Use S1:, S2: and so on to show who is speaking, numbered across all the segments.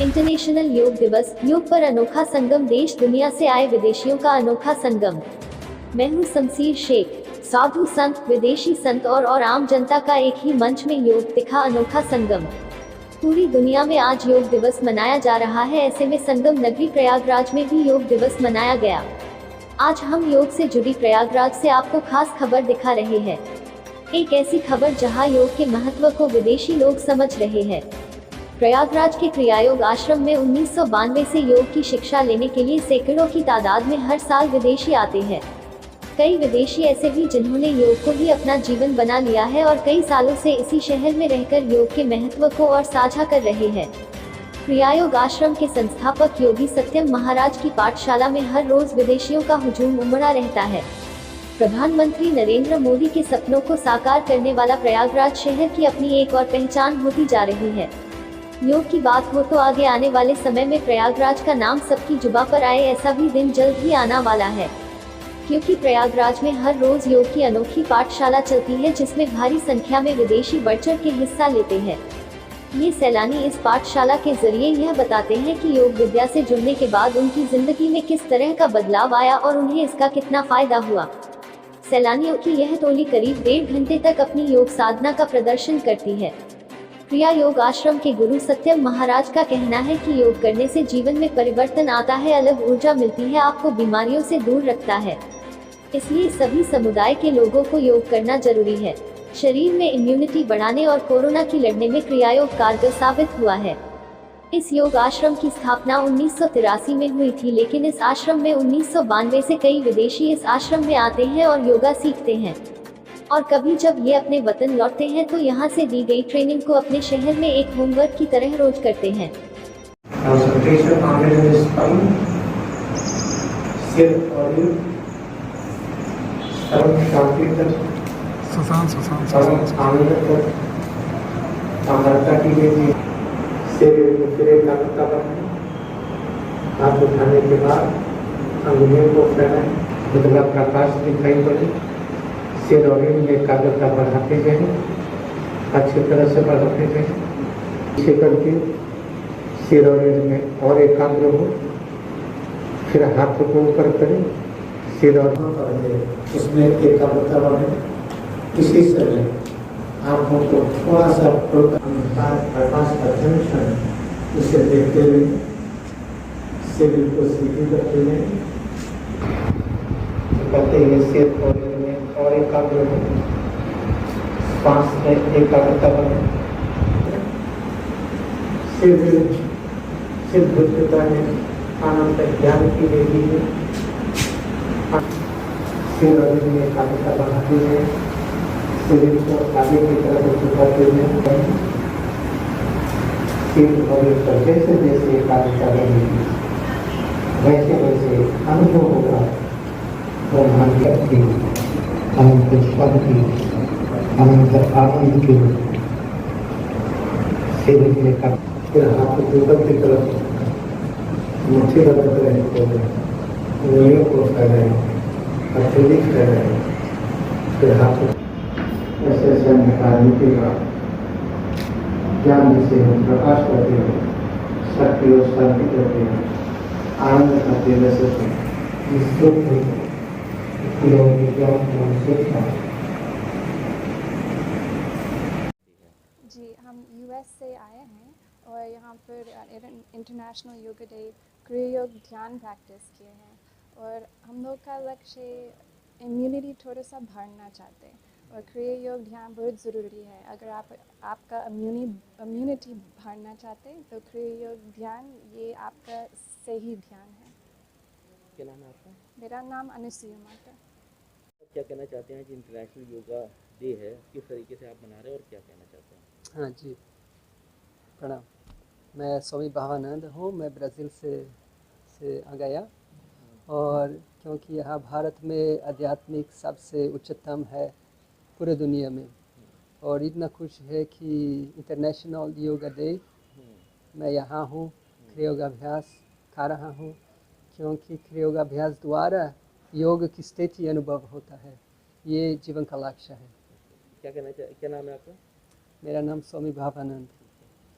S1: International योग दिवस। योग पर अनोखा संगम, देश दुनिया से आए विदेशियों का अनोखा संगम। मैं हूँ शमशीर शेख। साधु संत, विदेशी संत और आम जनता का एक ही मंच में योग दिखा अनोखा संगम। पूरी दुनिया में आज योग दिवस मनाया जा रहा है, ऐसे में संगम नगरी प्रयागराज में भी योग दिवस मनाया गया। आज हम योग से जुड़ी प्रयागराज से आपको खास खबर दिखा रहे हैं। एक ऐसी खबर जहां योग के महत्व को विदेशी लोग समझ रहे हैं। प्रयागराज के क्रियायोग आश्रम में 1992 से योग की शिक्षा लेने के लिए सैकड़ों की तादाद में हर साल विदेशी आते हैं। कई विदेशी ऐसे भी जिन्होंने योग को ही अपना जीवन बना लिया है और कई सालों से इसी शहर में रहकर योग के महत्व को और साझा कर रहे हैं। क्रियायोग आश्रम के संस्थापक योगी सत्यम महाराज की पाठशाला में हर रोज विदेशियों का हुजूम उमड़ा रहता है। प्रधानमंत्री नरेंद्र मोदी के सपनों को साकार करने वाला प्रयागराज शहर की अपनी एक और पहचान होती जा रही है। योग की बात हो तो आगे आने वाले समय में प्रयागराज का नाम सबकी जुबां पर आए, ऐसा भी दिन जल्द ही आना वाला है, क्योंकि प्रयागराज में हर रोज योग की अनोखी पाठशाला चलती है, जिसमें भारी संख्या में विदेशी बढ़ चढ़ के हिस्सा लेते हैं। ये सैलानी इस पाठशाला के जरिए यह बताते हैं कि योग विद्या से जुड़ने के बाद उनकी जिंदगी में किस तरह का बदलाव आया और उन्हें इसका कितना फायदा हुआ। सैलानियों की यह टोली करीब 1.5 घंटे तक अपनी योग साधना का प्रदर्शन करती है। क्रिया योग आश्रम के गुरु सत्यम महाराज का कहना है कि योग करने से जीवन में परिवर्तन आता है, अलग ऊर्जा मिलती है, आपको बीमारियों से दूर रखता है। इसलिए सभी समुदाय के लोगों को योग करना जरूरी है। शरीर में इम्यूनिटी बढ़ाने और कोरोना की लड़ने में क्रियायोग कारगर साबित हुआ है। इस योग आश्रम की स्थापना 1983 में हुई थी, लेकिन इस आश्रम में 1992 से कई विदेशी इस आश्रम में आते हैं और योगा सीखते हैं। और कभी जब ये अपने वतन लौटते हैं तो यहाँ से दी गई ट्रेनिंग को अपने शहर में एक होमवर्क की तरह रोज करते हैं।
S2: हाथ उठाने के बाद अंगुलियों को फैलाएं, उजला प्रकाश दिखाई पड़े, सिर और में एकाग्रता बढ़ाते जाएं, अच्छी तरह से बढ़ाते जाएं, पीछे करके सिर और में और एकाग्र हो, फिर हाथ को ऊपर करें, सिर और उसमें एकाग्रता बढ़े। इसी तरह आँखों को थोड़ा सा प्रकाश का टेंशन उसे देखते हुए शरीर को सीधी करते हुए करते हुए सिर और एकाग्र हो, सांस में एकाग्रता बने, सिर बुद्धता है, आनंद ज्ञान की देती है, सिर और में एकाग्रता बढ़ाते हुए शरीर को आगे की तरफ झुकाते हुए सिर और जैसे जैसे एकाग्रता बढ़ेगी वैसे वैसे अनुभव होगा ब्रह्मांड की अनंत शांति, अनंत आनंद की शरीर में का। फिर हाथ ऊपर की तरफ मुट्ठी बनाते रहते हैं, उंगलियों को फैलाएं, हथेली फैलाएं, फिर हाथ ऐसे ऐसे निकालने के बाद ज्ञान जिसे हम प्रकाश करते हैं, शक्ति और शांति करते हैं, आनंद करते हैं, वैसे
S3: जी, हम यूएस से आए हैं और यहाँ पर इंटरनेशनल योगा डे क्रिया योग ध्यान प्रैक्टिस किए हैं और हम लोग का लक्ष्य इम्यूनिटी थोड़ा सा बढ़ना चाहते हैं और क्रिया योग ध्यान बहुत ज़रूरी है। अगर आपका इम्यूनिटी बढ़ना चाहते हैं तो क्रिया योग ध्यान ये आपका सही ध्यान है।
S4: क्या नाम है आपका?
S3: मेरा नाम अनुसुया माता।
S4: क्या कहना चाहते हैं कि इंटरनेशनल योगा डे है, किस तरीके से आप मना रहे हैं और क्या कहना चाहते हैं?
S5: हाँ जी, प्रणाम। मैं स्वामी भावानंद हूँ। मैं ब्राज़ील से आ गया और क्योंकि यहाँ भारत में आध्यात्मिक सबसे उच्चतम है पूरे दुनिया में, और इतना खुश है कि इंटरनेशनल योगा डे मैं यहाँ हूँ, क्रियोगाभ्यास कर रहा हूँ, क्योंकि क्रियोगाभ्यास द्वारा योग की स्थिति अनुभव होता है। ये जीवन का लक्ष्य है।
S4: क्या नाम है आपका?
S5: मेरा नाम स्वामी भावानंद।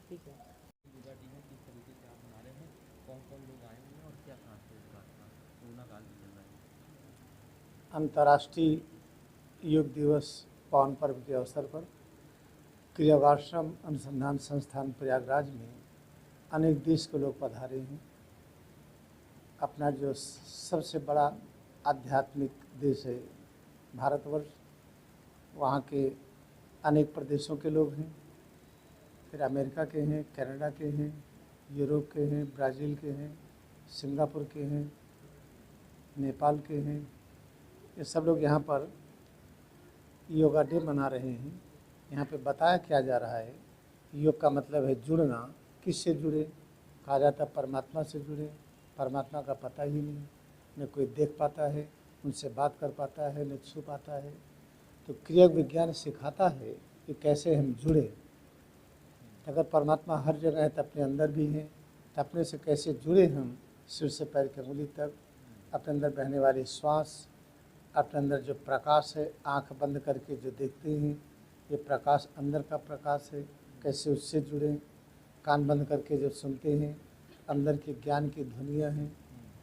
S4: ठीक है।
S2: अंतर्राष्ट्रीय योग दिवस पावन पर्व के अवसर पर क्रियावाश्रम अनुसंधान संस्थान प्रयागराज में अनेक देश के लोग पधारे हैं। अपना जो सबसे बड़ा आध्यात्मिक देश है भारतवर्ष, वहाँ के अनेक प्रदेशों के लोग हैं, फिर अमेरिका के हैं, कनाडा के हैं, यूरोप के हैं, ब्राज़ील के हैं, सिंगापुर के हैं, नेपाल के हैं। ये सब लोग यहाँ पर योगा डे मना रहे हैं। यहाँ पे बताया क्या जा रहा है, योग का मतलब है जुड़ना। किससे जुड़े? कहा जाता है परमात्मा से जुड़े। परमात्मा का पता ही नहीं, न कोई देख पाता है, उनसे बात कर पाता है, न छू पाता है। तो क्रिया विज्ञान सिखाता है कि कैसे हम जुड़े। अगर परमात्मा हर जगह है तो अपने अंदर भी है, तो अपने से कैसे जुड़े हम सिर से पैर की उंगली तक। अपने अंदर बहने वाली श्वास, अपने अंदर जो प्रकाश है, आंख बंद करके जो देखते हैं ये प्रकाश अंदर का प्रकाश है, कैसे उससे जुड़ें। कान बंद करके जो सुनते हैं अंदर के ज्ञान की ध्वनियाँ हैं।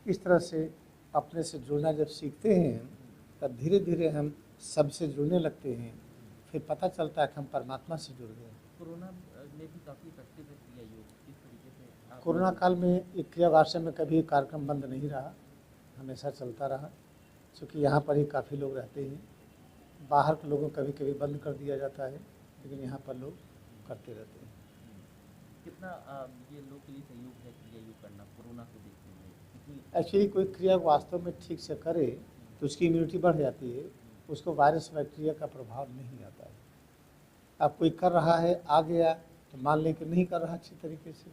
S2: इस तरह से अपने से जुड़ना जब सीखते हैं तब धीरे धीरे हम सबसे जुड़ने लगते हैं। फिर पता चलता है कि हम परमात्मा से जुड़ गए।
S4: कोरोना में भी काफ़ी इफेक्टिव है क्रिया योग, किस तरीके से आप
S2: कोरोना काल में एक क्रियावाश्रम में कभी कार्यक्रम बंद नहीं रहा, हमेशा चलता रहा। क्योंकि यहाँ पर ही काफ़ी लोग रहते हैं। बाहर के लोगों को कभी कभी बंद कर दिया जाता है, लेकिन यहाँ पर लोग करते रहते हैं।
S4: कितना ये लोग के लिए सहयोग है क्रिया योग करना कोरोना को देखते हुए? कितनी
S2: एक्चुअली कोई क्रिया वास्तव में ठीक से करे तो उसकी इम्यूनिटी बढ़ जाती है, उसको वायरस बैक्टीरिया का प्रभाव नहीं आता है। अब कोई कर रहा है, आ गया तो मान लें कि नहीं कर रहा अच्छी तरीके से।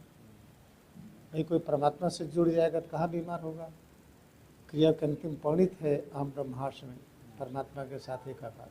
S2: भाई कोई परमात्मा से जुड़ जाएगा तो कहाँ बीमार होगा। क्रिया के अंतिम परिणित है अहम ब्रह्मास्मि में, परमात्मा के साथ एकाकार।